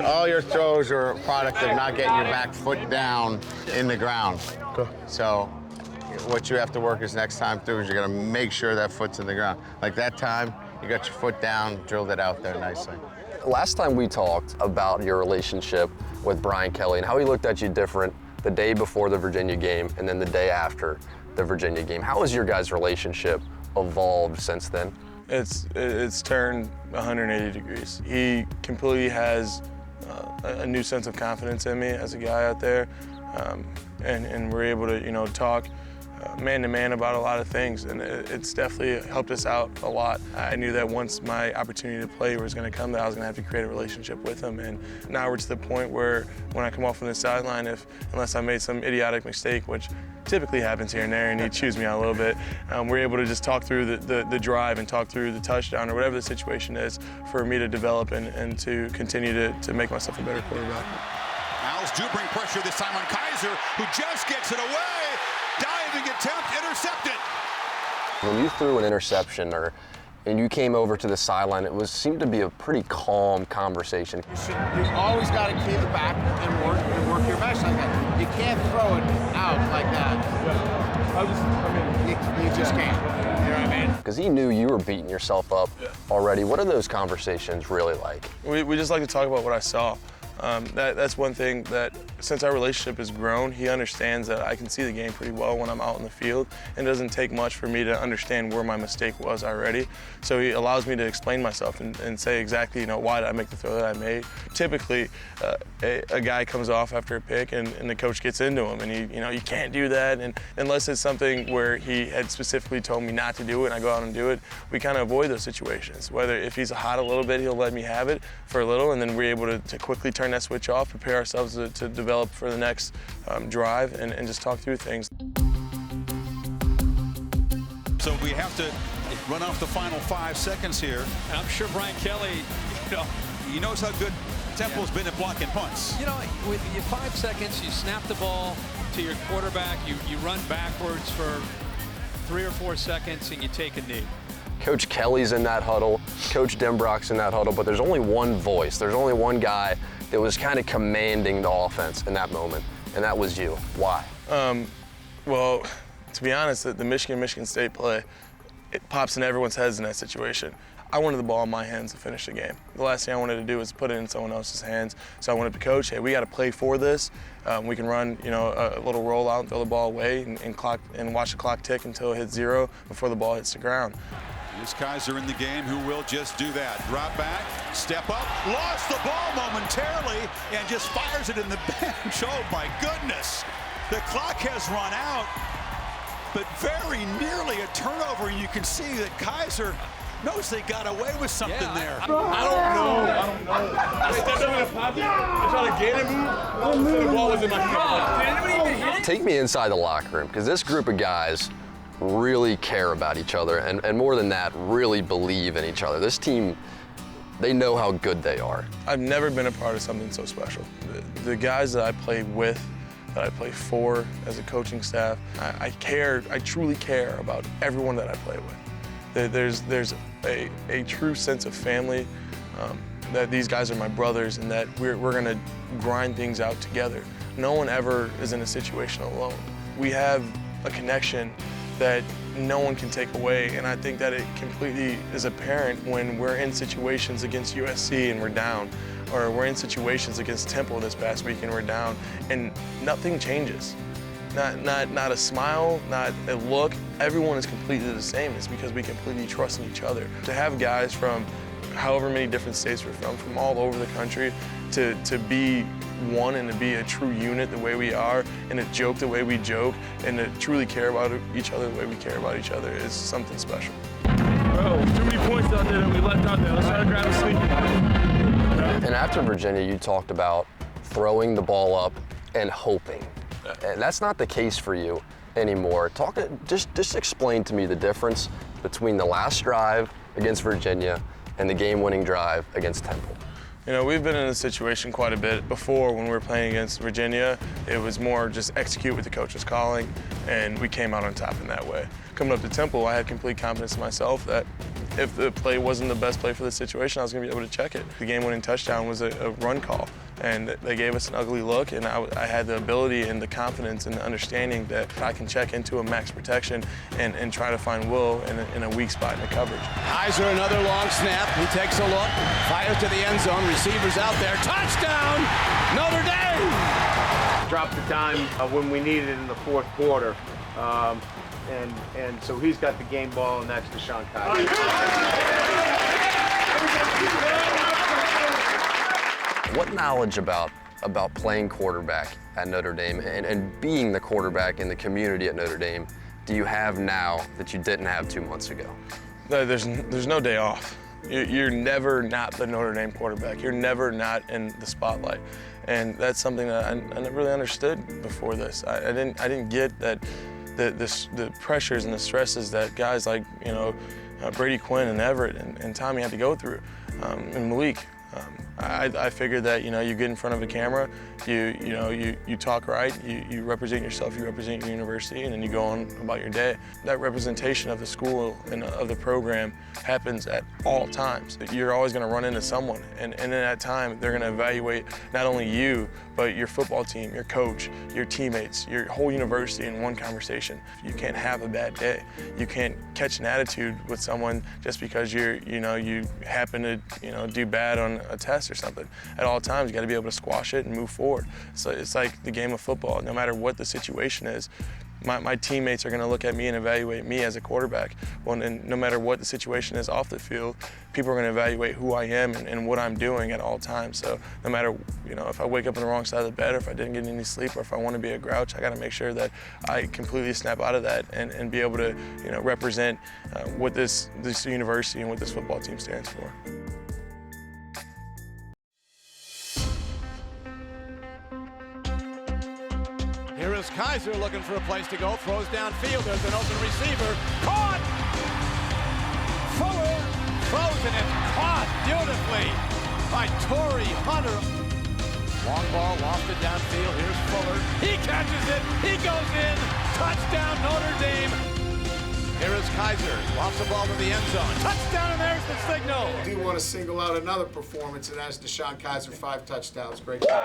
all your throws are a product of not getting your back foot down in the ground. Okay. So what you have to work is next time through is you're gonna make sure that foot's in the ground. Like that time, you got your foot down, drilled it out there nicely. Last time we talked about your relationship with Brian Kelly and how he looked at you different the day before the Virginia game and then the day after the Virginia game. How has your guys' relationship evolved since then? It's turned 180 degrees. He completely has a new sense of confidence in me as a guy out there, and we're able to talk man to man about a lot of things, and it's definitely helped us out a lot. I knew that once my opportunity to play was going to come, that I was going to have to create a relationship with him, and now we're to the point where when I come off on the sideline, unless I made some idiotic mistake, which typically happens here and there, and he chews me out a little bit, we're able to just talk through the drive and talk through the touchdown or whatever the situation is for me to develop and to continue to make myself a better quarterback. Owls do bring pressure this time on Kizer, who just gets it away. Diving attempt, intercepted. When you threw an interception and you came over to the sideline, it seemed to be a pretty calm conversation. You always got to key the back and work your mesh like that. You can't throw it out like that. You just can't. You know what I mean? Because he knew you were beating yourself up already. What are those conversations really like? We just like to talk about what I saw. That's one thing that, since our relationship has grown, he understands that I can see the game pretty well when I'm out in the field, and it doesn't take much for me to understand where my mistake was already. So he allows me to explain myself and say exactly, why did I make the throw that I made. Typically, a guy comes off after a pick and the coach gets into him, and you can't do that, and unless it's something where he had specifically told me not to do it and I go out and do it, we kind of avoid those situations. Whether if he's hot a little bit, he'll let me have it for a little, and then we're able to quickly turn that switch off, prepare ourselves to develop for the next drive, and just talk through things. So we have to run off the final 5 seconds here. I'm sure Brian Kelly, He knows how good Temple's been at blocking punts. with your 5 seconds, you snap the ball to your quarterback, you run backwards for 3 or 4 seconds, and you take a knee. Coach Kelly's in that huddle, Coach Denbrock's in that huddle, but there's only one voice. There's only one guy that was kind of commanding the offense in that moment, and that was you. Why? Well, to be honest, the Michigan State play, it pops in everyone's heads in that situation. I wanted the ball in my hands to finish the game. The last thing I wanted to do was put it in someone else's hands. So I wanted to coach, hey, we got to play for this. We can run, a little rollout and throw the ball away and watch the clock tick until it hits 0 before the ball hits the ground. Here's Kizer in the game, who will just do that. Drop back, step up, lost the ball momentarily, and just fires it in the bench. Oh, my goodness. The clock has run out, but very nearly a turnover. You can see that Kizer knows they got away with something there. I don't know. I stepped up in the pocket and tried to gain a move, so the ball was in my hand. Take me inside the locker room, because this group of guys really care about each other, and more than that, really believe in each other. This team, they know how good they are. I've never been a part of something so special. The guys that I play with, that I play for as a coaching staff, I truly care about everyone that I play with. There's a true sense of family, that these guys are my brothers, and that we're gonna grind things out together. No one ever is in a situation alone. We have a connection that no one can take away, and I think that it completely is apparent when we're in situations against USC and we're down, or we're in situations against Temple this past week and we're down, and nothing changes. Not a smile, not a look. Everyone is completely the same. It's because we completely trust in each other. To have guys from however many different states we're from all over the country, to be one and to be a true unit the way we are, and to joke the way we joke, and to truly care about each other the way we care about each other is something special. Bro, too many points out there that we left out there. Let's try to grab a sleep. And after Virginia, you talked about throwing the ball up and hoping. And that's not the case for you anymore. Just explain to me the difference between the last drive against Virginia and the game-winning drive against Temple. You know, we've been in this situation quite a bit before. When we were playing against Virginia, it was more just execute what the coach was calling, and we came out on top in that way. Coming up to Temple, I had complete confidence in myself that if the play wasn't the best play for the situation, I was going to be able to check it. The game-winning touchdown was a run call, and they gave us an ugly look, and I had the ability and the confidence and the understanding that I can check into a max protection and try to find Will in a weak spot in the coverage. Kizer, another long snap. He takes a look, fires to the end zone, receivers out there. Touchdown, Notre Dame! Dropped the time when we needed it in the fourth quarter. And so he's got the game ball, and that's DeShone Kizer. What knowledge about playing quarterback at Notre Dame and being the quarterback in the community at Notre Dame do you have now that you didn't have 2 months ago? There's no day off. You're never not the Notre Dame quarterback. You're never not in the spotlight. And that's something that I never really understood before this. I didn't get that the pressures and the stresses that guys like, you know, Brady Quinn and Everett and Tommy had to go through, and Malik. I figured that, you know, you get in front of a camera, you talk right, you represent yourself, you represent your university, and then you go on about your day. That representation of the school and of the program happens at all times. You're always going to run into someone, and in that time, they're going to evaluate not only you, but your football team, your coach, your teammates, your whole university in one conversation. You can't have a bad day. You can't catch an attitude with someone just because you happen to, do bad on a test or something. At all times, you got to be able to squash it and move forward. So it's like the game of football. No matter what the situation is, my teammates are going to look at me and evaluate me as a quarterback. Well, and no matter what the situation is off the field, people are going to evaluate who I am and what I'm doing at all times. So no matter, if I wake up on the wrong side of the bed, or if I didn't get any sleep, or if I want to be a grouch, I got to make sure that I completely snap out of that and be able to, represent what this university and what this football team stands for. Here is Kizer looking for a place to go, throws downfield, there's an open receiver, caught! Fuller throws and it's caught beautifully by Torrey Hunter. Long ball lofted downfield, here's Fuller, he catches it, he goes in, touchdown Notre Dame. Here is Kizer, lofts the ball to the end zone, touchdown, and there's the signal. I do want to single out another performance, and that's DeShone Kizer, 5 touchdowns. Great job.